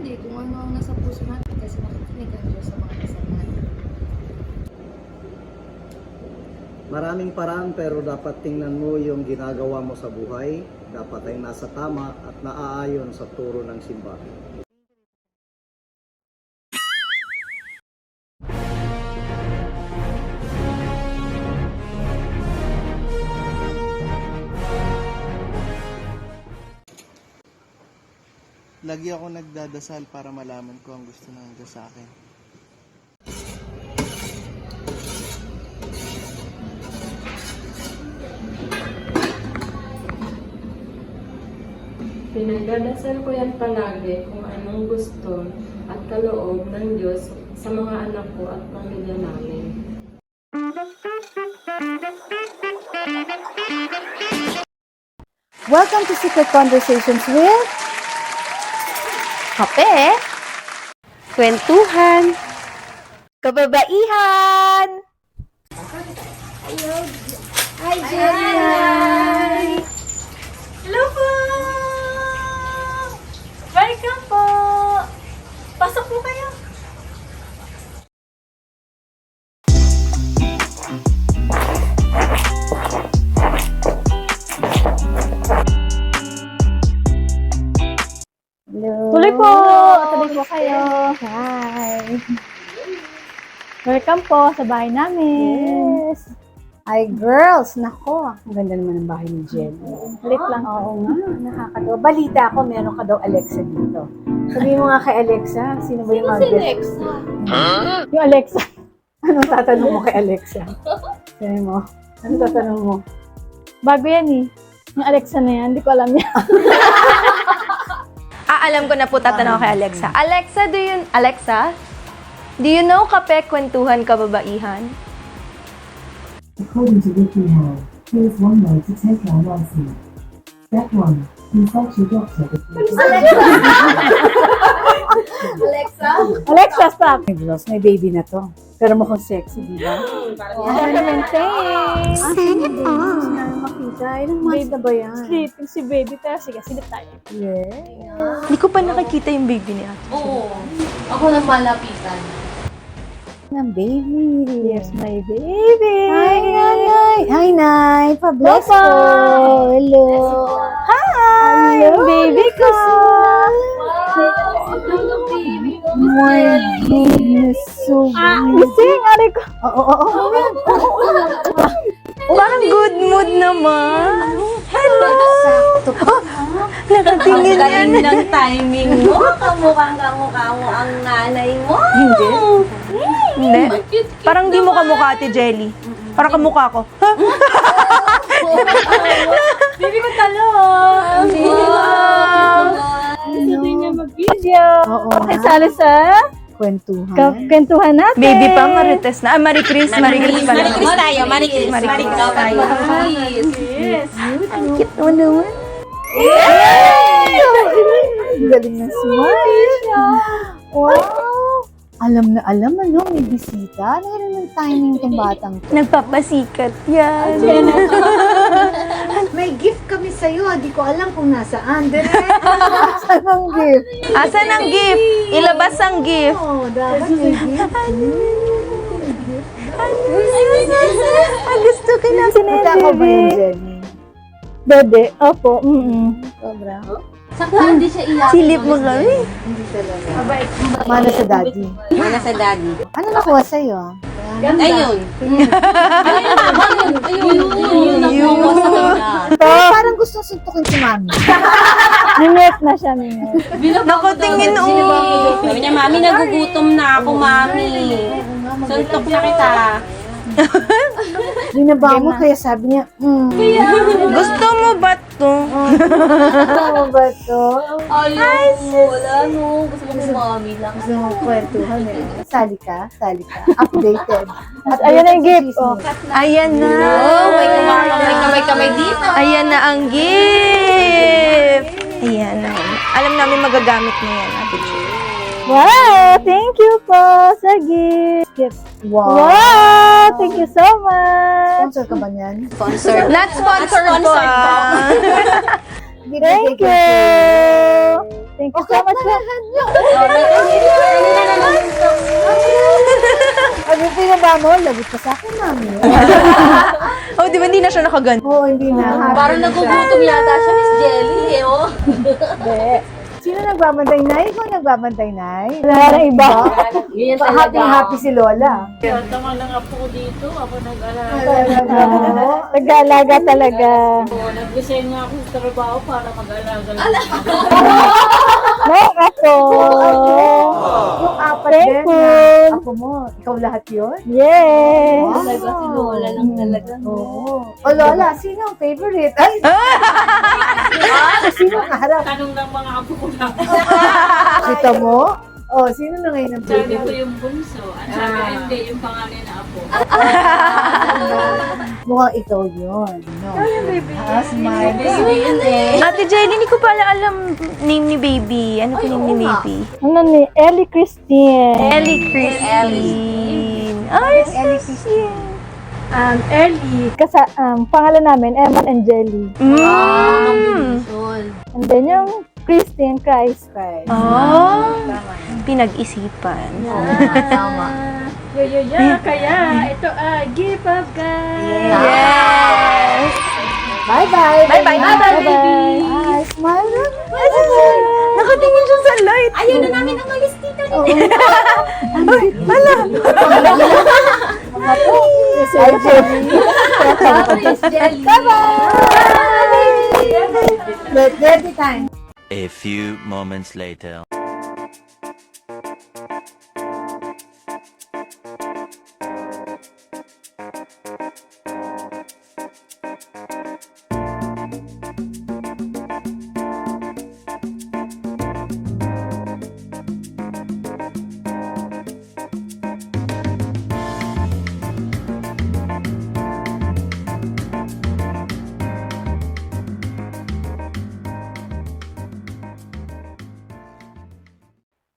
Depende kung ano ang nasa puso natin kasi nakikinig ang Diyos sa mga dasal natin. Maraming paraan pero dapat tingnan mo yung ginagawa mo sa buhay. Dapat ay nasa tama at naaayon sa turo ng simbahan. Lagi ako nagdadasal para malaman ko ang gusto ng Diyos sa akin. Pinagdadasal ko yan palagi kung anong gusto at kaloob ng Diyos sa mga anak ko at pamilya namin. Welcome to Secret Conversations with Kape, Kwentuhan, Kababaihan. Hi, Jenny! Hello po! Welcome po! Pasok po kayo! Hello. Tuloy po! Tuloy po kayo. Hi. Welcome po sa bahay namin. Yes. Hi, girls. Nako, ang ganda naman ng bahay ni Jenny. Lit lang. Oo nga, nakakatawa. Balita ko, meron ka daw Alexa dito. Sabihin mo nga kay Alexa, sino ba yung Si Alexa. Yung Alexa. Anong tatanong mo kay Alexa? Sabi mo, anong tatanong mo? Bago yan eh. Yung Alexa na yan, hindi ko alam yan. Alam ko na po tatanong kay Alexa. Alexa, do you know Kape, Kwentuhan, Kababaihan? According to WikiHow, here is one way to take our license. Step 1. Consult your doctor before... Alexa? Alexa, stop! Hey, girls, may baby na to. Pero mukhang sexy, di ba? Thanks! Sana all. Makita, ilang months na ba yan? Sleeping si baby, pero sige, silip tayo. Yeah. Hindi ko pa nakikita yung baby niya. Oo. Ako nang malapitan. Ng baby. Yes, my baby! Hi, Nanay! Hi, Nay! Pa-bless Papa! po! Hello! Hi! Hello, baby ko! My goodness, so Gising, ari ko. Oo. Parang good mood naman. Hello! Nakatingin yan. ng timing mo. Kamukha mo ang nanay mo. Hindi. Parang di mo kamukha, Ate Jelly. Parang kamukha ko. Baby ko talo. Gusto din niya mag-video. Oo Okay, nga. sali sa Kwentuhan. kwentuhan natin. Baby pa, Marites na. Marie Chris pala. tayo, Marikis. Marikis tayo. Yes. Ang cute mo naman. Ang galing ng smile. Wow! Alam na alam, ano, may bisita. Meron ng timing tong batang to. Nagpapasikat yan. May gift kami sa'yo. Di ko alam kung nasaan. Saan ang gift? Asan ang gift? Ilabas ang gift. Oh, dapat may gift. Gusto ko na. Ikaw ba yun, Jenny? Bebe, opo. Sobra. Saka hindi siya iyak. Silip mo kami. Hindi talaga. Mana sa daddy. Mana sa daddy. Ano nakuha sa'yo? Ayun. Ayun. Parang gusto suntukin si mami. Minute na siya, minute. Naku, tingin Sabi niya, mami, nagugutom na ako, mami. Suntok na kita. Binaba mo, kaya sabi niya, Gusto mo ba to? ano ba to? Ayun. Wala no. Gusto ko mami lang. Gusto mo kwentuhan eh. Sali ka. Updated. At ayun ang gift. Oh. Ayan na. May kamay dito. Ayan na ang gift. Ayan na. Alam namin magagamit mo yan, Ate Ju. Wow! Thank you po sa gift. Wow. Wow! Thank you so much. Sponsor ka ba niyan? Not sponsored po. Thank you. Thank you so much. Ano pinaba mo? Lagot ka sa akin, mami. Oh, di ba hindi na siya nakagan? Oo, hindi na. Parang nagugutom yata siya, Miss Jelly, eh, oh. Sino nagbabantay, Nay? Ikaw nagbabantay, Nay? Wala nang iba. Ganyan Happy si Lola. Tama lang ako dito, ako nag-alala. Nag-aalaga talaga. Nag-resign nga ako sa trabaho para mag-alaga lang. No, ako. Yung apat Thank din you. na ako mo. Ikaw lahat yun? Yes. Talaga si Lola lang talaga. Oo. O Lola, sino ang favorite? Ay! Sino ang kaharap? Tanong ng mga apo ko lang. Kita mo? O, sino na ngayon ang Sabi ko favorite? yung bunso. At sabi ko hindi, yung pangalan na apo. Mukhang ikaw yun. No? Smile. Ate Jelly, hindi ko pala alam name ni baby. Ano po name ni baby? Ano ni? Ellie Christine. Ellie Christine. Ay, Ellie Christine. Ellie. Pangalan namin, Emma and Jelly. And then yung Christine Christ. Oh, pinag-isipan. Tama. Kaya ito ay give up guys. Yes! Bye-bye. Bye-bye, Bye-bye. Ay, smile na. Nakatingin siya sa light. Ayaw na namin umalis dito. Ay, Jenny. Miss Jelly. Ready time. A few moments later.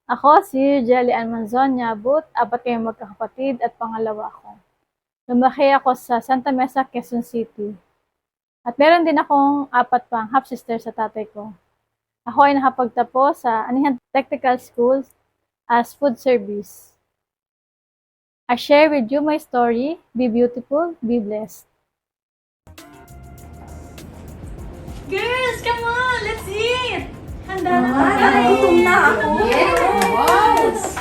Ako si Jelly Ann Manzonia But, apat kayong magkakapatid at pangalawa ko. Lumaki ako sa Santa Mesa, Quezon City. At meron din akong apat pang half-sister sa tatay ko. Ako ay nakapagtapos sa Anihan Technical School as food service. I share with you my story. Be beautiful, be blessed. Girls, come on, let's eat! Handa na Gutom na ako. Yes.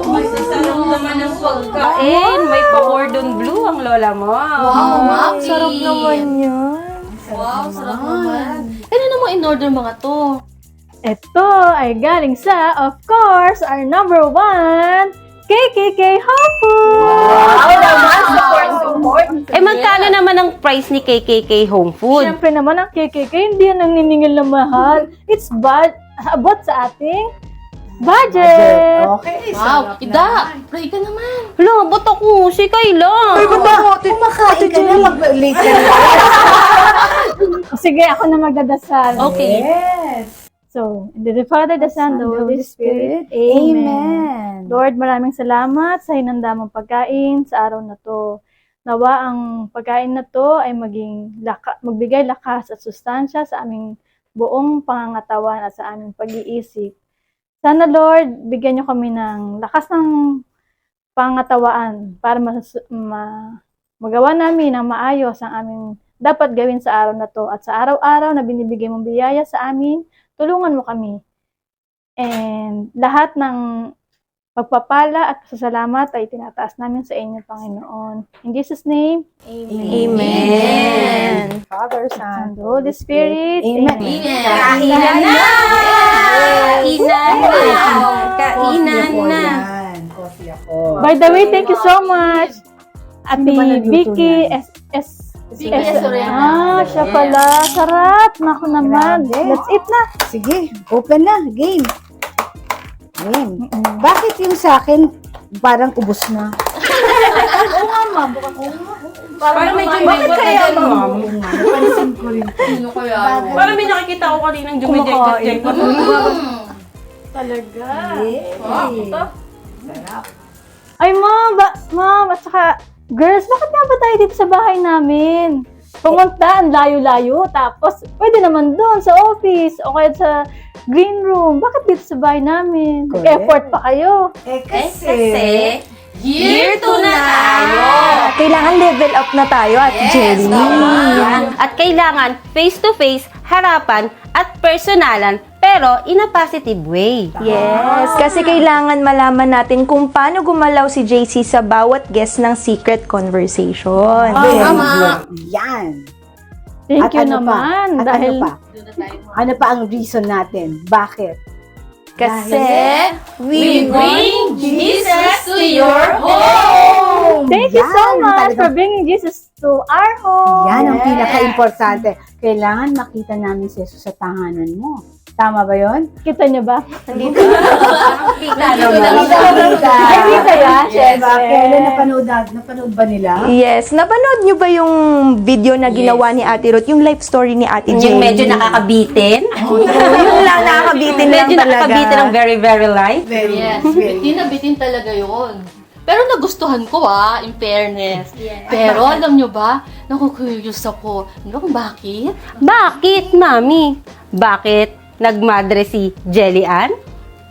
May sasarap naman ng pagkain. May pa-cordon blue ang lola mo. Wow, Mami. Sarap naman yun. Wow, sarap naman. Ano naman in-order mga to? Ito ay galing sa, of course, our number one, KKK Home Food! Eh, magkano naman ang price ni KKK Home Food? Siyempre naman ang KKK, hindi yan ang niningil na mahal. It's abot sa ating budget. Okay. Wow, Ida, pray ka naman. Hala, ba't ako? Si Kayla. Kumakain ka na, mag-late ka na. Sige, ako na magdadasal. Okay. Yes. So, in the Father, the Son, the Holy Spirit. Amen. Lord, maraming salamat sa hinanda mong pagkain sa araw na to. Nawa ang pagkain na to ay magbigay lakas at sustansya sa aming buong pangangatawan at sa aming pag-iisip. Sana Lord, bigyan niyo kami ng lakas ng pangatawaan para magawa namin ng maayos ang aming dapat gawin sa araw na to. At sa araw-araw na binibigay mong biyaya sa amin, tulungan mo kami. And lahat ng pagpapala at pasasalamat ay tinataas namin sa inyo, Panginoon. In Jesus' name, Amen. Father, and Son, the Holy Spirit. Amen. Kainan na! Kainan na. Coffee ako. By the way, thank you so much. Ate Sino ba nagluto Vicky niyan? Vicky Esorena. Siya pala. Sarap. Naku naman. Grabe. Let's eat na. Sige, open na. Game. Game. Bakit yung sa akin parang ubos na? Parang medyo Bakit kaya ma'am? Napansin ko rin. Ano kaya? Parang may nakikita ko kaninang jumijek-jek. Talaga. Sarap. Ay, ma'am, at saka, girls, bakit nga ba tayo dito sa bahay namin? pumunta, ang layo-layo. Tapos, pwede naman doon sa office o kaya sa green room. Bakit dito sa bahay namin? Correct. Effort pa kayo. Kasi Year 2 na tayo! Kailangan level up na tayo, Ate Jelly. At kailangan face-to-face, harapan, at personalan, pero in a positive way. Yes, kasi kailangan malaman natin kung paano gumalaw si JC sa bawat guest ng secret conversation. yan. Thank At you ano pa? naman. At Dahil ano pa? Ano pa ang reason natin? Bakit? Kasi We bring Jesus to your home! thank you so Yan, much talagang- for bringing Jesus to our home. Yan ang pinaka-importante. Kailangan makita namin si Jesus sa tahanan mo. Tama ba yun? Kita niyo ba? nandito. Ay, kita yan, syempre. Kailan napanood ba nila? Yes, napanood nyo ba yung video na ginawa ni Ate Ruth? Yung life story ni Ate Jelly? Yung medyo nakakabitin. yung lang nakakabitin lang Medyo talaga. nakakabitin ng very, very life. Yes, bitin na bitin talaga yun. Pero nagustuhan ko in fairness. Pero alam nyo ba, naku-curious ako. Ano kung bakit? Bakit, Mami? Bakit nagmadre si Jelly Ann?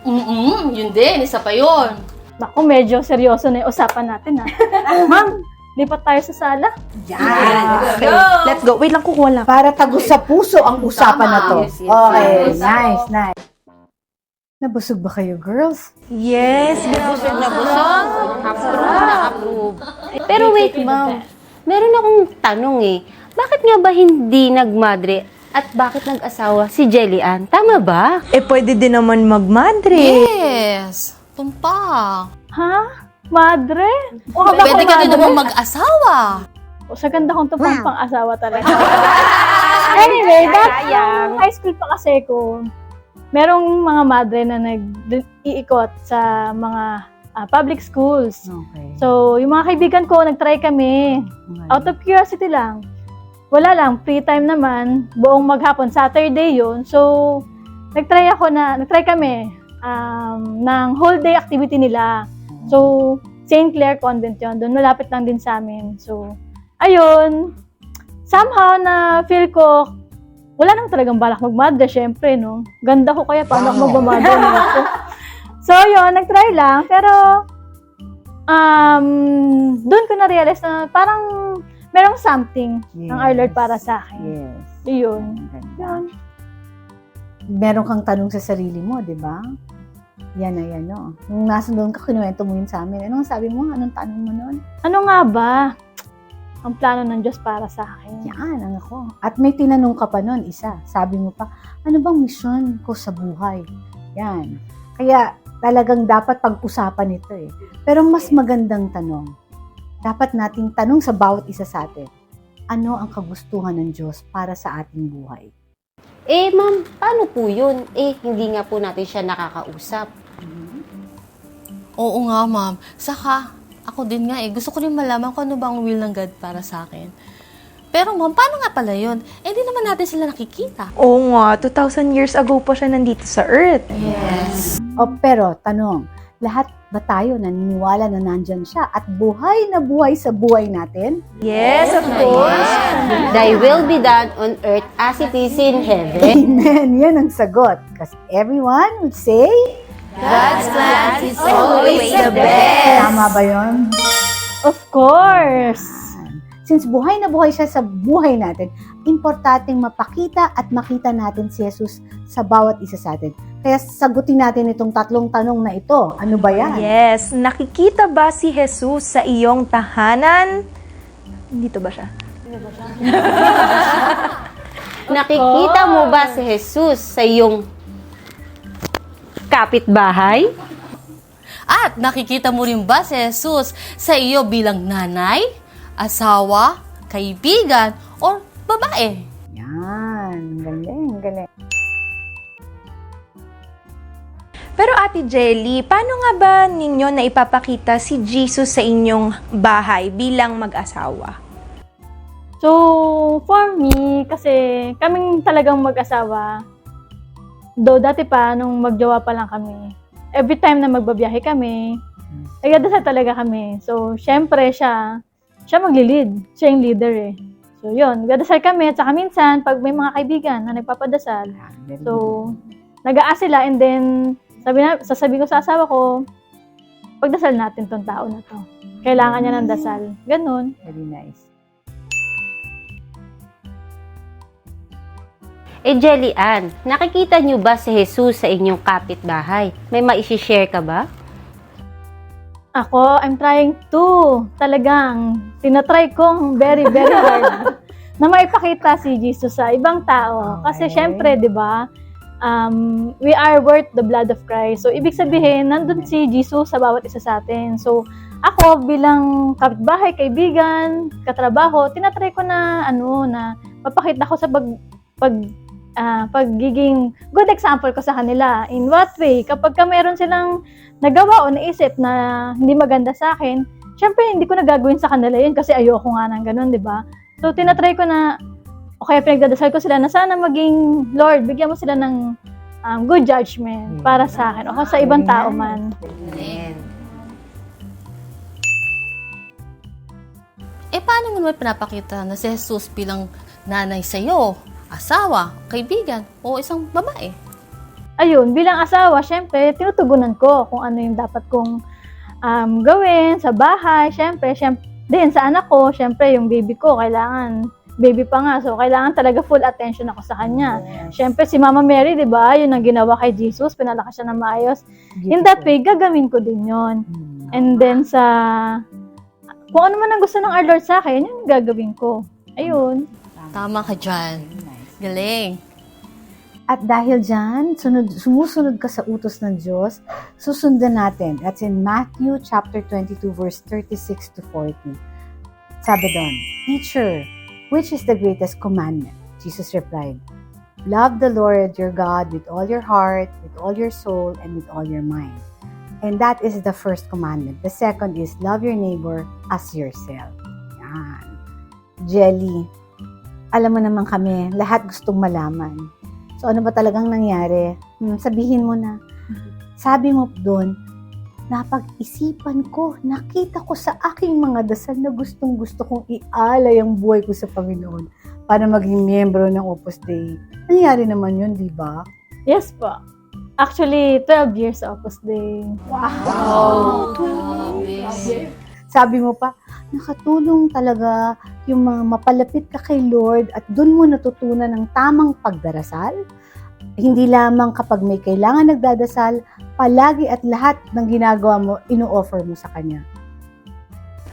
Yun din, isa pa yun. Naku, medyo seryoso na yung usapan natin, ha? Ma'am, lipat tayo sa sala. Yan. Let's go. Wait lang, kukuha lang. Para tagos sa puso ang usapan na to. Yes, yes, Okay, yes. nice. Nabusog ba kayo, girls? Yes, Busog na busog. Approve. Pero wait, Ma'am. Meron akong tanong Bakit nga ba hindi nagmadre at bakit nag-asawa si Jelly Ann? Tama ba? pwede din naman magmadre. Yes, tumpak. Ha? Madre? O, Pwede ka din naman mag-asawa. O, sa ganda kong pang asawa talaga. Anyway, high school pa kasi ko, merong mga madre na nag-iikot sa mga public schools. Okay. So, yung mga kaibigan ko, nag-try kami. Out of curiosity lang. Wala lang, free time naman, buong maghapon, Saturday yun. So, nag-try kami ng whole day activity nila. So, St. Clair Convent yun. Doon malapit lang din sa amin. So, ayun. Somehow na feel ko, wala nang talagang balak magmadre, syempre, no? Ganda ko kaya, paano ako magmamadre? So, yun, nag-try lang. Pero, doon ko na-realize na parang merong something ng our Lord para sa akin. Yes. Yun. Ganda. Meron kang tanong sa sarili mo, di ba? Yan na yan, no? Nung nasa doon ka, kinuwento mo yun sa amin. Anong sabi mo? Anong tanong mo noon? Ano nga ba ang plano ng Diyos para sa akin? Yan, ang ako. At may tinanong ka pa noon, isa. Sabi mo pa, ano bang misyon ko sa buhay? Yan. Kaya talagang dapat pag-usapan ito eh. Pero mas magandang tanong, dapat nating tanong sa bawat isa sa atin, ano ang kagustuhan ng Diyos para sa ating buhay? Ma'am, paano po yun? Hindi nga po natin siya nakakausap. Oo nga, ma'am. Saka, ako din nga gusto ko rin malaman kung ano ba ang will ng God para sa akin. Pero ma'am, paano nga pala yun? Di naman natin sila nakikita. Oo nga, 2,000 years ago pa siya nandito sa Earth. Yes. Pero, tanong, lahat ba tayo naniniwala na nandyan siya at buhay na buhay sa buhay natin? Yes, of course. Thy will be done on earth as it is in heaven. Amen. Yan ang sagot. Because everyone would say, God's plan is always the best. tama ba yun? Of course! Since buhay na buhay siya sa buhay natin, importanteng mapakita at makita natin si Jesus sa bawat isa sa atin. Kaya sagutin natin itong tatlong tanong na ito. Ano ba yan? Yes, nakikita ba si Jesus sa iyong tahanan? Dito ba siya? Nakikita mo ba si Jesus sa iyong kapitbahay? At nakikita mo rin ba si Jesus sa iyo bilang nanay, asawa, kaibigan, or babae? Yan. Galing, galing. Pero Ate Jelly, paano nga ba ninyo na ipapakita si Jesus sa inyong bahay bilang mag-asawa? So, for me, kasi kaming talagang mag-asawa, dati pa, nung magjowa pa lang kami, every time na magbabiyahe kami, nagdadasal talaga kami. So, syempre siya maglilid. Siya yung leader eh. So, yun. Nagdadasal kami. At saka minsan, pag may mga kaibigan na nagpapadasal, so, nag-aas sila and then, sasabihin ko sa asawa ko, pagdasal natin tong tao na to. Kailangan niya ng dasal. Ganun. Very nice. Jelly Ann, nakikita niyo ba si Jesus sa inyong kapitbahay? May maisi-share ka ba? Ako, I'm trying to. Talagang, tinatry kong very, very hard na maipakita si Jesus sa ibang tao. Kasi syempre, di ba, we are worth the blood of Christ. So, ibig sabihin, nandun si Jesus sa bawat isa sa atin. So, ako bilang kapitbahay, kaibigan, katrabaho, tinatry ko na, na mapakita ko sa pagiging good example ko sa kanila. In what way? Kapag meron silang nagawa o naisip na hindi maganda sa akin, syempre hindi ko nagagawin sa kanila yun kasi ayoko nga ng ganun, di ba? So, tinatry ko na, o kaya pinagdadasal ko sila na sana maging, Lord, bigyan mo sila ng good judgment para sa akin o sa ibang tao man. Paano mo naman pinapakita na si Jesus bilang nanay sa'yo, asawa, kaibigan, o isang babae? Ayun, bilang asawa, syempre, tinutugunan ko kung ano yung dapat kong gawin sa bahay. Syempre, din sa anak ko, syempre, yung baby ko, kailangan, baby pa nga, so kailangan talaga full attention ako sa kanya. Syempre, si Mama Mary, di ba, yun ang ginawa kay Jesus, pinalakas siya ng maayos. In that way, gagawin ko din yun. And then kung ano man ang gusto ng our Lord sa akin, yun gagawin ko. Ayun. Tama ka dyan. Galing. At dahil dyan, sumusunod ka sa utos ng Diyos, susundan natin. That's in Matthew chapter 22, verse 36 to 40. Sabi doon, Teacher, which is the greatest commandment? Jesus replied, Love the Lord your God with all your heart, with all your soul, and with all your mind. And that is the first commandment. The second is, love your neighbor as yourself. Yan. Jelly, alam mo naman kami, lahat gustong malaman. So, ano ba talagang nangyari? Sabihin mo na. Sabi mo doon, napag-isipan ko, nakita ko sa aking mga dasal na gustong-gusto kong ialay ang buhay ko sa Panginoon para maging miyembro ng Opus Dei. Nangyari naman yun, di ba? Yes po. Actually, 12 years Opus Dei. Wow! Sabi mo pa, nakatulong talaga yung mga mapalapit ka kay Lord at doon mo natutunan ang tamang pagdarasal. Hindi lamang kapag may kailangan nagdadasal, palagi at lahat ng ginagawa mo, ino-offer mo sa Kanya.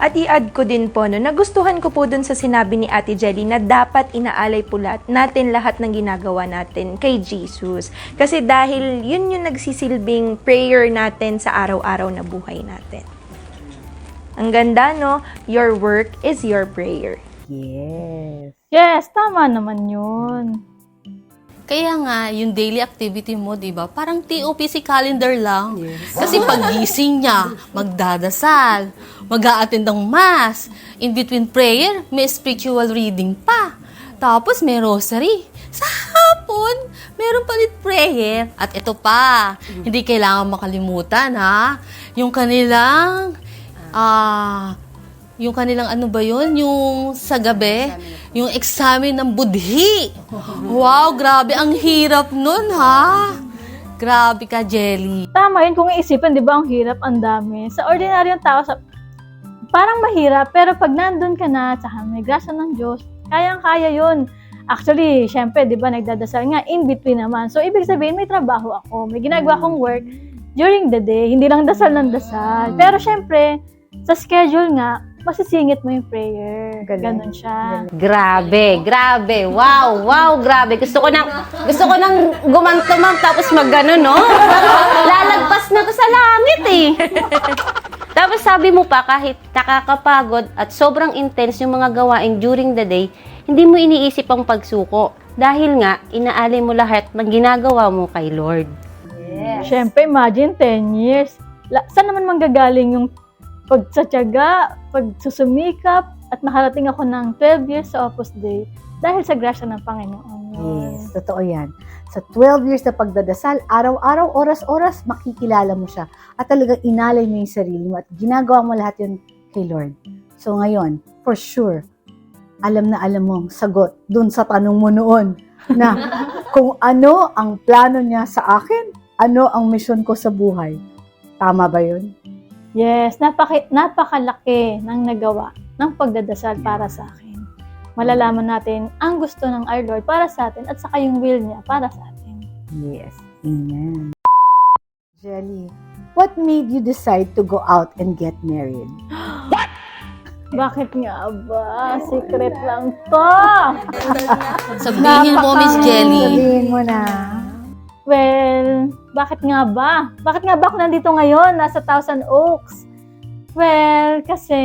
At i-add ko din po, nagustuhan ko po dun sa sinabi ni Ate Jelly na dapat inaalay po natin lahat ng ginagawa natin kay Jesus. Kasi dahil yun yung nagsisilbing prayer natin sa araw-araw na buhay natin. Ang ganda, no? Your work is your prayer. Yes. Yes, tama naman yun. Kaya nga, yung daily activity mo, di ba? Parang TOPC calendar lang. Yes. Kasi paggising niya, magdadasal, mag-a-attend ng mass. In between prayer, may spiritual reading pa. Tapos may rosary. Sa hapon, meron palit prayer. At ito pa, hindi kailangan makalimutan, ha? Yung kanilang ano ba yun? Yung sa gabi, yung examen ng budhi. Wow, grabe, ang hirap nun, ha? Grabe ka, Jelly. Tama yun, kung iisipin, di ba, ang hirap, ang dami. Sa ordinaryong tao, parang mahirap, pero pag nandun ka na, tsaka may grasya ng Diyos, kayang-kaya yun. Actually, syempre, di ba, nagdadasal nga, in between naman. So, ibig sabihin, may trabaho ako, may ginagawa akong work during the day, hindi lang dasal ng dasal. Pero syempre, sa schedule nga, masisingit mo yung prayer. Ganon siya. Grabe. Wow, grabe. Gusto ko nang gumantumang tapos maggano, no? Lalagpas na to sa langit, eh. Tapos sabi mo pa, kahit nakakapagod at sobrang intense yung mga gawain during the day, hindi mo iniisip ang pagsuko. Dahil nga, inaalay mo lahat ng ginagawa mo kay Lord. Yes. Siyempre, imagine 10 years. Saan naman manggagaling yung pagtsatsaga, pagsusumikap, at nakarating ako ng 12 years sa Opus Dei dahil sa grasya ng Panginoon. Yes, totoo yan. Sa 12 years na pagdadasal, araw-araw, oras-oras, makikilala mo siya. At talagang inalay mo yung sarili mo at ginagawa mo lahat yun kay Lord. So ngayon, for sure, alam na alam mo ang sagot dun sa tanong mo noon na kung ano ang plano niya sa akin, ano ang misyon ko sa buhay. Tama ba yun? Yes, napakalaki ng nagawa ng pagdadasal para sa akin. Malalaman natin ang gusto ng our Lord para sa atin at saka yung will niya para sa atin. Yes. Amen. Jelly, what made you decide to go out and get married? Bakit nga ba? Secret lang to! Sabihin mo, Miss Jelly. Sabihin mo na. Well, bakit nga ba? Bakit nga ba ako nandito ngayon, nasa Thousand Oaks? Well, kasi,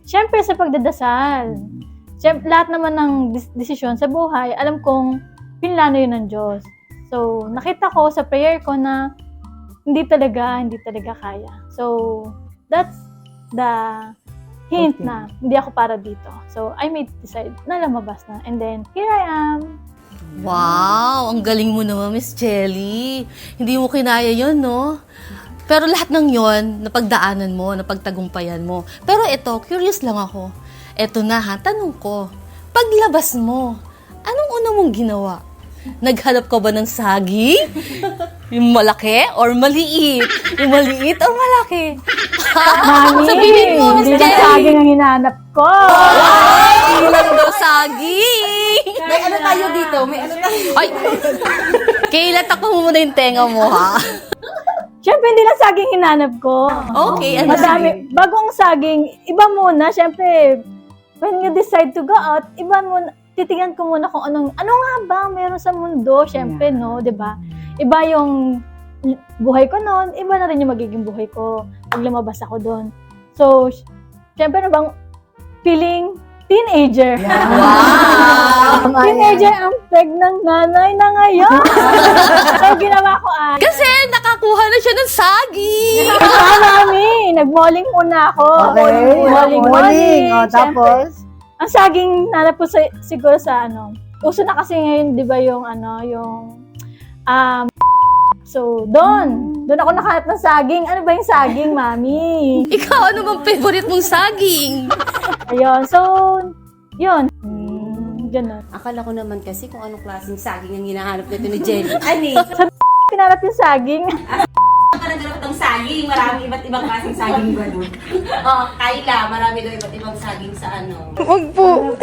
syempre sa pagdadasal. Syempre, lahat naman ng desisyon sa buhay, alam kong pinlano yun ng Diyos. So, nakita ko sa prayer ko na hindi talaga kaya. So, that's the hint na hindi ako para dito. So, I made decide na lumabas na. And then, here I am. Wow, ang galing mo naman, Miss Jelly. Hindi mo kinaya yon, no? Pero lahat ng yon, napagdaanan mo, napagtagumpayan mo. Pero ito, curious lang ako. Ito na ha, tanong ko. Paglabas mo, anong una mong ginawa? Naghanap ka ba ng saging? Yung malaki or maliit? Yung maliit or malaki? Mami, Sabihin mo, Miss hindi na Jelly. saging ang hinahanap ko. Ay, ilan daw saging? May ano tayo dito? May ano tayo? Ay, kailan ako muna yung tenga mo, ha? Siyempre, hindi na saging hinanap ko. Okay, ano Madami. Bago ang saging, iba muna. Siyempre, when you decide to go out, iba muna. Titingnan ko muna kung ano nga ba meron sa mundo. Siyempre, no? Diba? Iba yung buhay ko noon, iba na rin yung magiging buhay ko pag lumabas ako doon. So, siyempre, bang feeling teenager. Wow! Teenager ang pregnant nanay na ngayon. So, ginawa ko Kasi nakakuha na siya ng saging! Mami, nag-malling muna ako. Okay. Malling. O, tapos? Ang saging, nanap po siguro sa uso na kasi ngayon, di ba yung so, doon ako nakahanap ng saging. Ano ba yung saging, Mami? Ikaw, ano bang favorite mong saging? Ayun, so, yun. Ganun. Akala ko naman kasi kung anong klaseng saging ang hinahanap nito ni Jelly. Ani? Pinarap yung saging. Naghanap ng saging. Maraming iba't ibang klaseng saging ba doon? Oo, Kayla, marami daw iba't ibang saging sa ano. Wag po.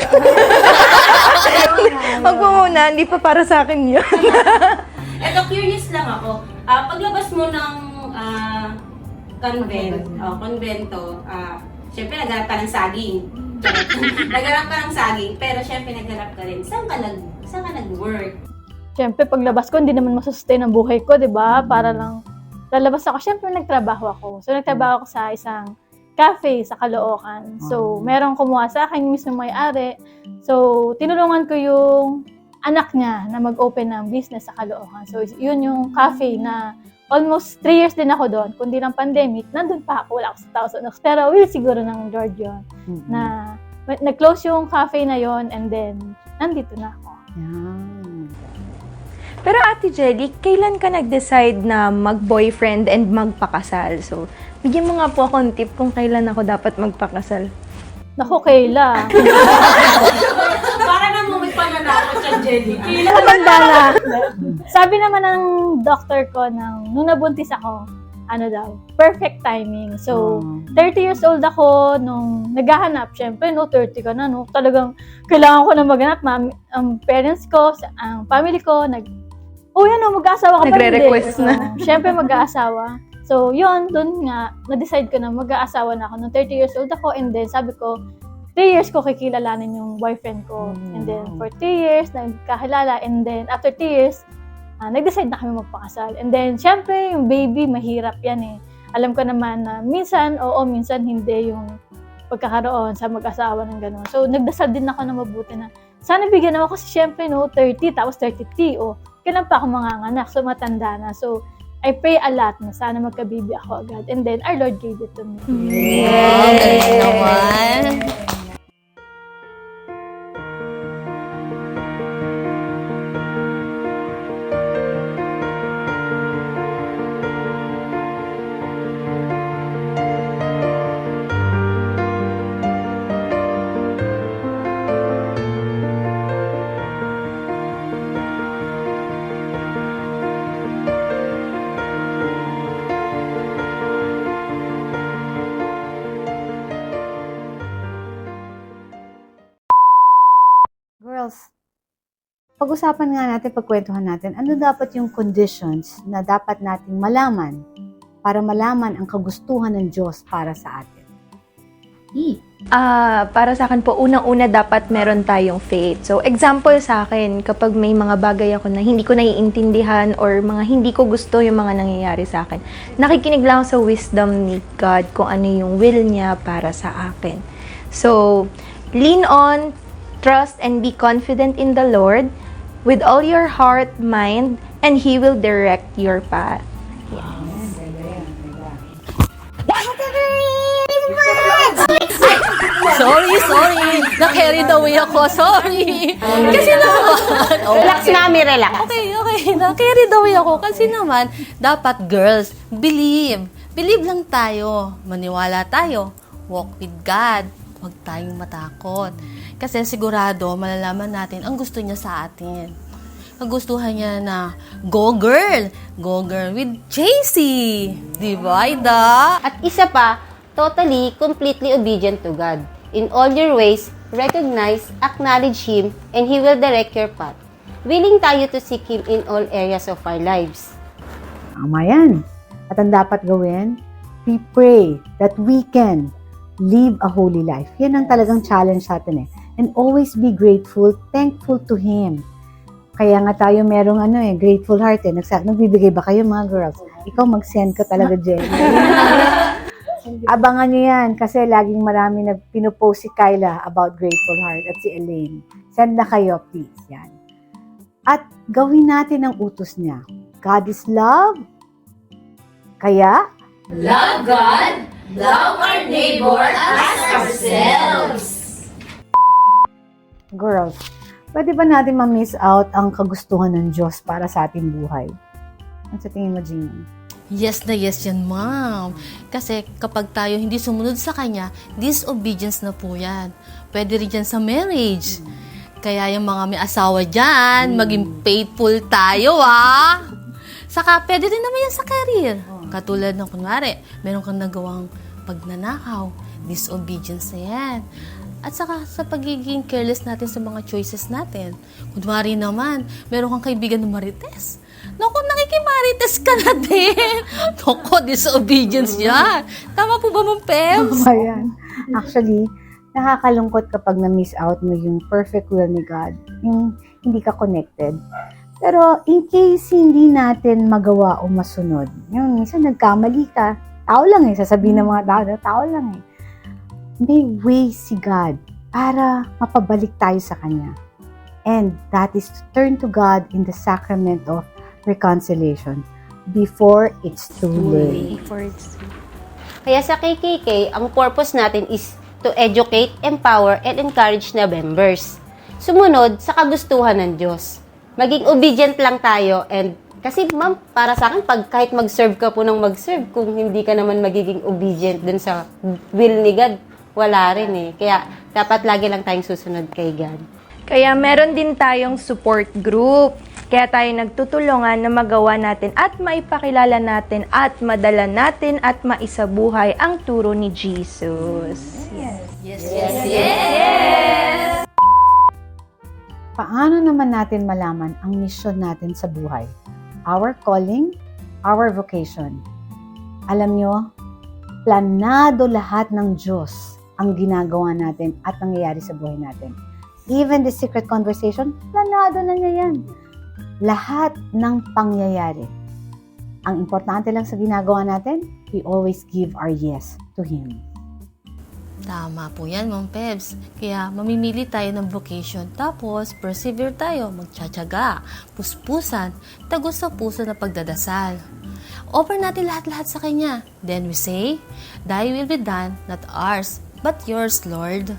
Wag po muna, hindi pa para sa akin yun. Eto, curious lang ako. Paglabas mo ng konbento, syempre naghanap ka ng saging. Naghanap ka ng saging, pero syempre naghanap ka rin. Saan ka nag-work? Siyempre, paglabas ko, hindi naman masustain ang buhay ko, di ba? Para lang lalabas ako. Siyempre, nagtrabaho ako. So, nagtrabaho ako sa isang cafe sa Caloocan. So, merong kumuha sa akin, mismo may-ari. So, tinulungan ko yung anak niya na mag-open ng business sa Caloocan. So, yun yung cafe na almost 3 years din ako doon. Kundi ng pandemic, nandun pa ako. Wala ako sa Thousand Oaks. Pero will siguro ng Lord yun. Na nag-close yung cafe na yun and then, nandito na ako. Pero Ate Jelly, kailan ka nag-decide na mag-boyfriend and magpakasal? So, bigyan mo nga po akong tip kung kailan ako dapat magpakasal. Naku, Kayla. Para naman may pananakot siya, Jelly. Tumanda na. Sabi naman ng doctor ko nung nabuntis ako, perfect timing. So, 30 years old ako nung naghahanap. Siyempre, 30 ka na, no? Talagang kailangan ko na maghanap. Ang parents ko, ang family ko, mag-aasawa ka pa. Nagre-request na. Siyempre, mag-aasawa. So, yun, dun nga, na-decide ko na mag-aasawa na ako. Nung 30 years old ako, and then sabi ko, 3 years ko kikilalanin yung boyfriend ko. And then, for 3 years, nagkakilala. And then, after 3 years, nag-decide na kami magpakasal. And then, syempre, yung baby, mahirap yan eh. Alam ko naman na minsan, oo, minsan hindi yung pagkakaroon sa mag-asawa ng gano'n. So, nagdasal din ako na mabuti na, sana bigyan ako kasi syempre, 30, tapos 33, kailan pa ako manganganak, so matanda na. So, I pray a lot na sana magka-baby ako agad. And then, our Lord gave it to me. Wow, galing naman. pag-usapan nga natin, pagkwentuhan natin, ano dapat yung conditions na dapat nating malaman para malaman ang kagustuhan ng Diyos para sa atin. Para sa akin po, unang-una dapat meron tayong faith. So, example sa akin, kapag may mga bagay ako na hindi ko naiintindihan or mga hindi ko gusto yung mga nangyayari sa akin, nakikinig lang ako sa wisdom ni God kung ano yung will niya para sa akin. So, lean on, trust, and be confident in the Lord with all your heart, mind, and He will direct your path. Sorry. Na-carried away ako. Sorry. Kasi naman. Relax, mami, relax. Okay. Na-carried away ako. Kasi naman, dapat girls, believe. Believe lang tayo. Maniwala tayo. Walk with God. Huwag tayong matakot. Kasi sigurado, malalaman natin ang gusto niya sa atin. Nagustuhan niya na, go girl with JC. Diba, Ida? At isa pa, totally, completely obedient to God. In all your ways, recognize, acknowledge Him, and He will direct your path. Willing tayo to seek Him in all areas of our lives. Tama yan. At ang dapat gawin, we pray that we can live a holy life. Yan ang talagang challenge sa atin eh. And always be grateful, thankful to Him. Kaya nga tayo merong grateful heart eh. Nagbibigay ba kayo mga girls? Ikaw mag-send ka talaga, Jenny. Abangan nyo yan kasi laging marami pinupost si Kyla about grateful heart at si Elaine. Send na kayo, please. Yan. At gawin natin ang utos niya. God is love. Kaya, Love God, love our neighbor as ourselves. girls, pwede ba natin ma-miss out ang kagustuhan ng Diyos para sa ating buhay? Ano sa tingin mo, Gina? Yes na yes yan, ma'am. Kasi kapag tayo hindi sumunod sa Kanya, disobedience na po yan. Pwede rin yan sa marriage. Kaya yung mga may asawa dyan, maging faithful tayo, Saka pwede rin naman yan sa career. Katulad ng kunwari, meron kang nagawang pagnanakaw, disobedience na yan. At saka sa pagiging careless natin sa mga choices natin. Kunwari naman, meron kang kaibigan na marites. Naku, nakikimarites ka na din. Naku, disobedience yan. Tama po ba, Ma'am Pems? Tama yan. Actually, nakakalungkot kapag na-miss out mo yung perfect will ni God. Yung hindi ka connected. Pero in case hindi natin magawa o masunod, yung minsan nagkamali ka, tao lang sasabihin ng mga tao lang may way si God para mapabalik tayo sa Kanya. And that is to turn to God in the sacrament of reconciliation before it's too late. Kaya sa KKK, ang purpose natin is to educate, empower, and encourage na members. Sumunod sa kagustuhan ng Diyos. Maging obedient lang tayo and kasi ma'am, para sa akin, kahit mag-serve ka po ng mag-serve, kung hindi ka naman magiging obedient dun sa will ni God, wala rin Kaya dapat lagi lang tayong susunod kay God. Kaya meron din tayong support group. Kaya tayo nagtutulungan na magawa natin at maipakilala natin at madala natin at maisabuhay ang turo ni Jesus. Yes. Paano naman natin malaman ang misyon natin sa buhay? Our calling, our vocation. Alam nyo, planado lahat ng Diyos ang ginagawa natin at nangyayari sa buhay natin. Even the secret conversation, planado na niya yan. Lahat ng pangyayari. Ang importante lang sa ginagawa natin, we always give our yes to Him. Tama po yan, Ma'am Pebs. Kaya mamimili tayo ng vocation. Tapos, persevere tayo, magtsatsaga, puspusan, tagos sa puso na pagdadasal. Offer natin lahat-lahat sa Kanya. Then we say, Thy will be done, not ours, but yours, Lord.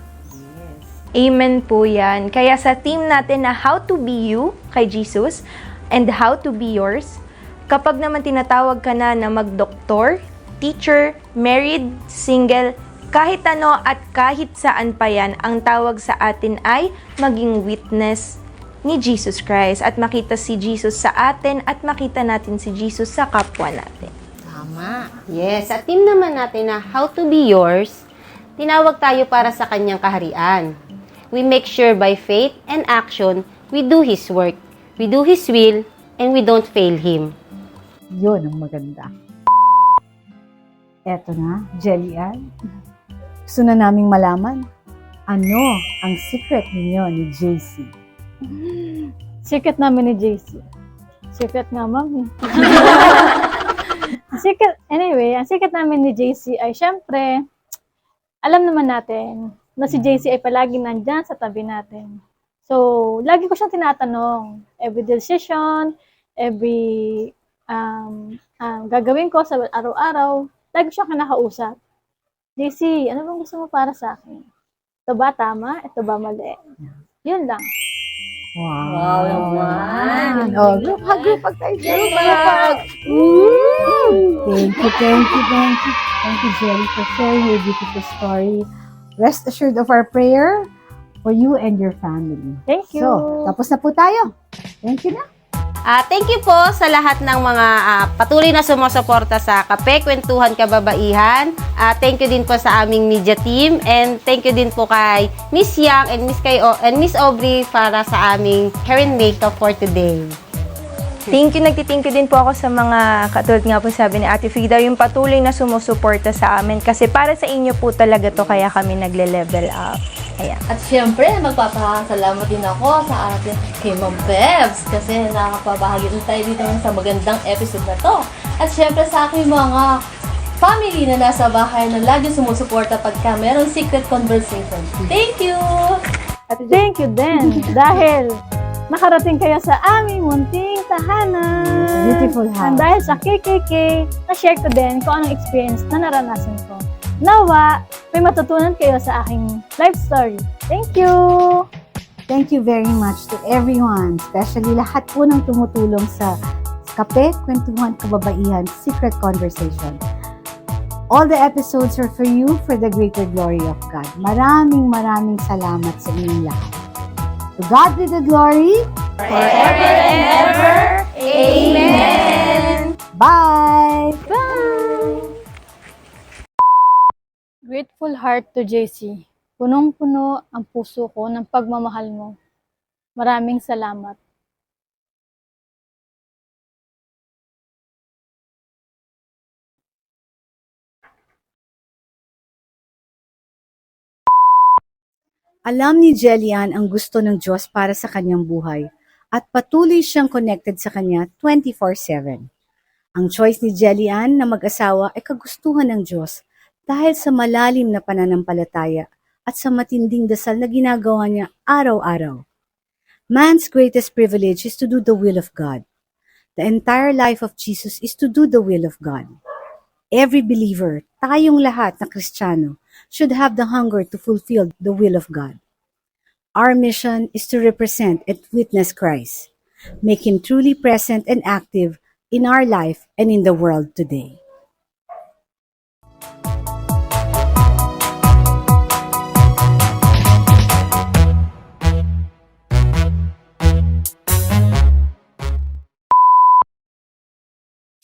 Amen po yan. Kaya sa team natin na How to Be You kay Jesus and How to Be Yours, kapag naman tinatawag ka na mag-doktor, teacher, married, single, kahit ano at kahit saan pa yan, ang tawag sa atin ay maging witness ni Jesus Christ at makita si Jesus sa atin at makita natin si Jesus sa kapwa natin. Tama. Yes, sa team naman natin na How to Be Yours, tinawag tayo para sa Kanyang kaharian. We make sure by faith and action we do His work, we do His will, and we don't fail Him. Yun ang maganda. Eto na, Jelly Ann. Gusto na naming malaman, ano ang secret ninyo ni JC? Secret namin ni JC. Secret nga, mami. Ang secret namin ni JC ay syempre, alam naman natin na si JC ay palagi nandyan sa tabi natin. So, lagi ko siyang tinatanong. Every decision, every gagawin ko sa araw-araw, lagi ko siyang kinakausap. JC, ano bang gusto mo para sa akin? Ito ba tama? Ito ba mali? Yun lang. Wow naman! Group hug tayo. Group hug! Thank you, Jelly, for sharing your beautiful story. Rest assured of our prayer for you and your family. Thank you. So, tapos na po tayo. Thank you na. Thank you po sa lahat ng mga patuloy na sumusuporta sa Kape, Kwentuhan, Kababaihan. Thank you din po sa aming media team, and thank you din po kay Miss Yang and Miss Aubrey para sa aming hair and makeup for today. Thank you, nagtithank you din po ako sa mga katulad nga po sabi ni Ate Frida, yung patuloy na sumusuporta sa amin kasi para sa inyo po talaga to kaya kami nagle-level up. Ayan. At syempre, magpapasalamat din ako sa ating kay Ma'am Bebs kasi nakakapabahagi rin tayo dito sa magandang episode na to. At syempre sa aking mga family na nasa bahay na lagi sumusuporta pagka merong secret conversation. Thank you! At thank you din dahil nakarating kayo sa aming munting tahanan. Beautiful house. And dahil sa KKK, na-share ko din kung anong experience na naranasan ko. Nawa, may matutunan kayo sa aking life story. Thank you! Thank you very much to everyone, especially lahat po ng tumutulong sa Kape, Kwentuhan, Kababaihan, Secret Conversation. All the episodes are for you for the greater glory of God. Maraming salamat sa inyong lahat. To God be the glory. Forever and ever. Amen. Bye! Grateful heart to JC. Punong-puno ang puso ko ng pagmamahal mo. Maraming salamat. Alam ni Jelly Ann ang gusto ng Diyos para sa kanyang buhay at patuloy siyang connected sa kanya 24/7. Ang choice ni Jelly Ann na mag-asawa ay kagustuhan ng Diyos dahil sa malalim na pananampalataya at sa matinding dasal na ginagawa niya araw-araw. Man's greatest privilege is to do the will of God. The entire life of Jesus is to do the will of God. Every believer, tayong lahat na Kristiyano, should have the hunger to fulfill the will of God. Our mission is to represent and witness Christ, make Him truly present and active in our life and in the world today.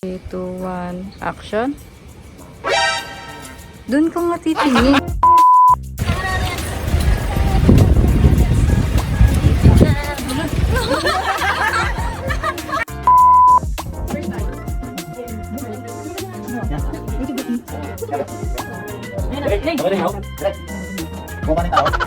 Three, 2, 1, action. Doon ka nga titingin. Bukan ikaw.